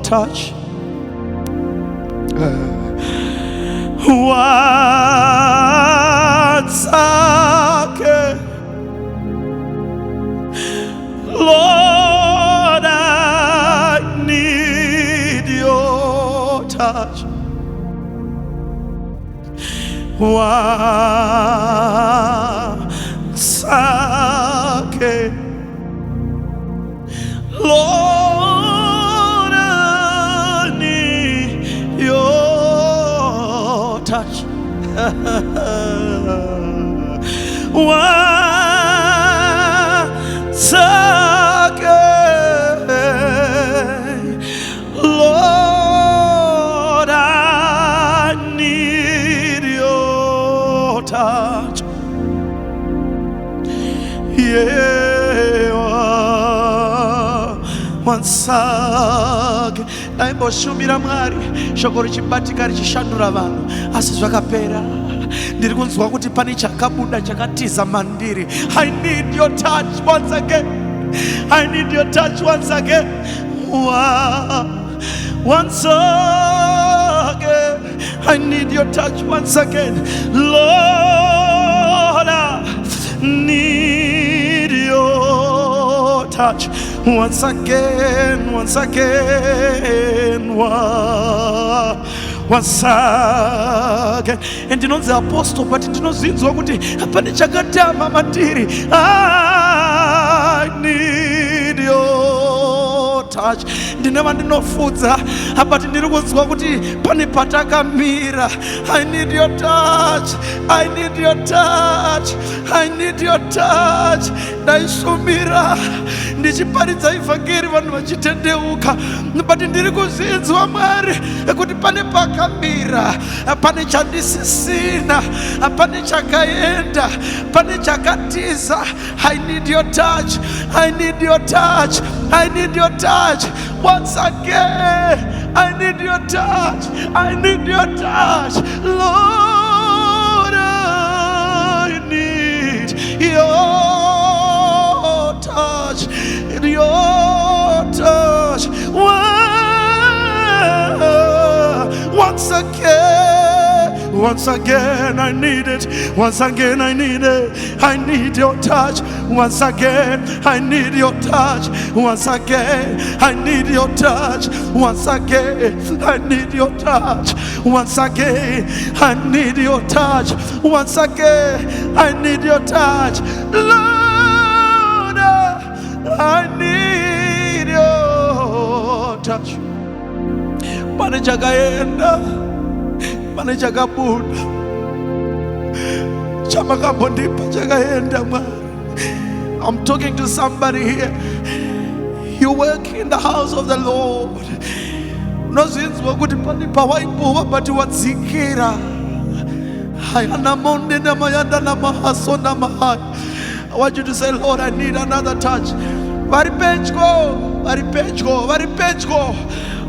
touch. Once again, Lord, I need your touch. Once again, Lord, I need your touch. Once again, Lord, I need your touch. Yeah, once again. Naimbo shumira mwari shoko richibatika richishandura vanhu asi zvakapera. Ndiri kunzwa kuti pane chakabuda chakatiza mandiri. I need your touch once again. I need your touch once again. Once again, I need your touch once again. Lord, I need your touch once again, once again, once again. And you know the apostle, but you know zinzwa kuti apane chakatama mandiri. I need your touch. Ndineva ndinofudza but ndiri kunzwa kuti pane patakamira. I need your touch. I need your touch. I need your touch. Ndaishumira ndichiparidza ivhangeri vanhu vachitendeuka but ndiri kuzinzwa Mwari kuti pane pakamira, pane chandisisina, pane chakaenda, pane chakatiza. I need your touch. I need your touch. I need your touch once again. I need your touch. I need your touch. Lord, I need your touch. Your touch. Once again. Once again, I need it. Once again, I need it. I need your touch. Once again, I need your touch. Once again, I need your touch. Once again, I need your touch. Once again, I need your touch. Once again, I need your touch. Lord, I need your touch. Pane chakaenda, pane chakabuda, chamakambondipa chakaenda Mwari. I'm talking to somebody here. You work in the house of the Lord. Nozinzwa kuti pane pawaimbowa but wadzikira. Hayana monde namayanda namahaso namahai. I want you to say, Lord, I need another touch. Vari pedyo, vari pedyo, vari pedyo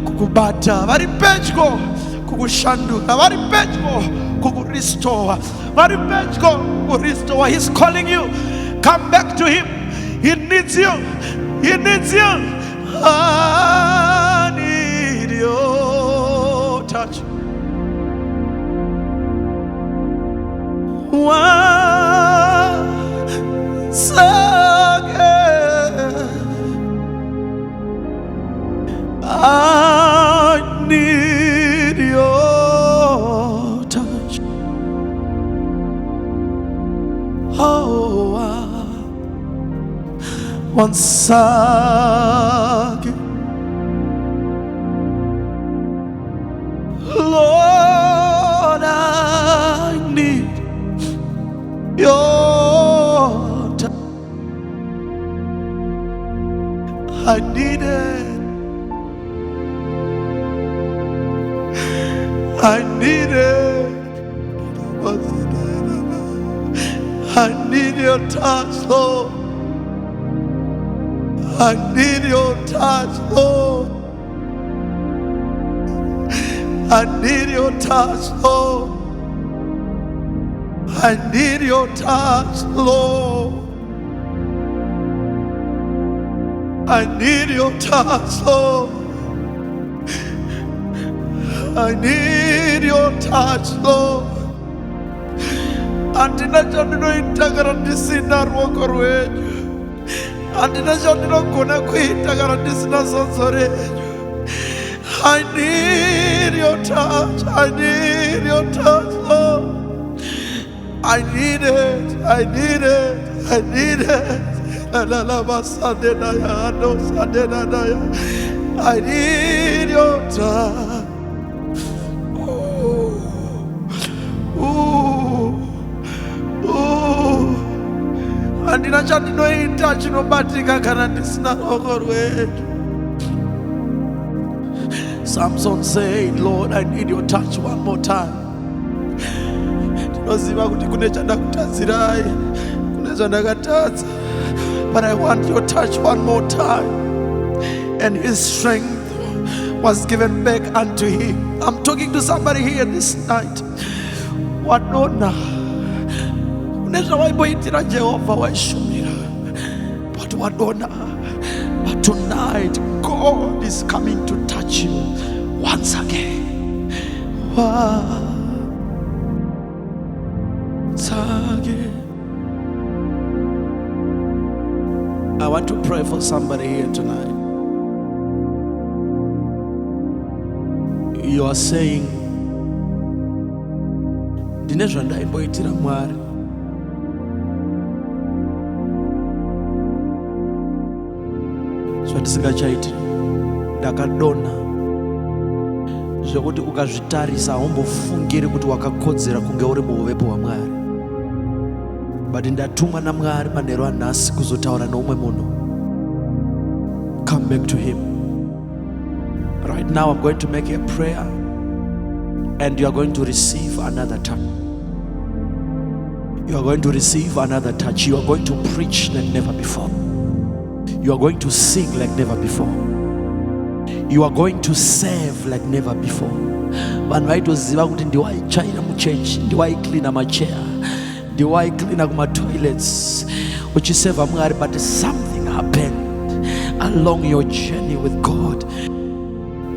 kukubata, vari pedyo kukushandura, vari pedyo kukurestore, vari pedyo kukurestore. He's calling you. Come back to him. He needs you. He needs you. I need your touch. Once again, I need your touch. Oh, once again, Lord, I need your touch. I need it. I need it. I need your touch, Lord. I need your touch, Lord. I need your touch, Lord. I need your touch, Lord. I need your touch, Lord. I need your touch, Lord. Andina chandinoita kana ndisina ruoko rwenyu. Andina chandinogona kuita kana ndisina sonzo renyu. I need your touch. I need your touch, Lord. I need it. I need it. I need it. I need your touch. Ooh. Ooh. Ooh. Andina chandinoita chinobatika kana ndisina ruoko rwenyu. Samson said, Lord, I need your touch one more time. Ndinoziva kuti kune chandakutadzirai, kune chandakatadza, but I want your touch one more time. And his strength was given back unto him. I'm talking to somebody here this night. Wadona unaweza waiboitira Jehova waishumira, but wadona, but tonight God is coming to touch you once again. Once again. I want to pray for somebody here tonight. You are saying, ndine zvandaimboitira Mwari, zvandisingachaiti, ndakadona zvekuti ukazvitarisa haumbofungiri kuti wakakodzera kunge uri muuvepo hwaMwari. But ndatumwa naMwari manheru anhasi kuzotaura noumwe munhu. Come back to him. Right now I'm going to make a prayer and you are going to receive another touch. You are going to receive another touch. You are going to preach like never before. You are going to sing like never before. You are going to serve like never before. Vanhu vaitoziva kuti ndiwaichaira muchechi, ndiwaiklina machair, ndiwaiklina kumatoilets uchiseva Mwari, but something happened along your journey with God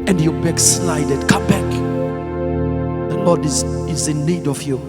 and you backslided. Come back. The Lord is in need of you.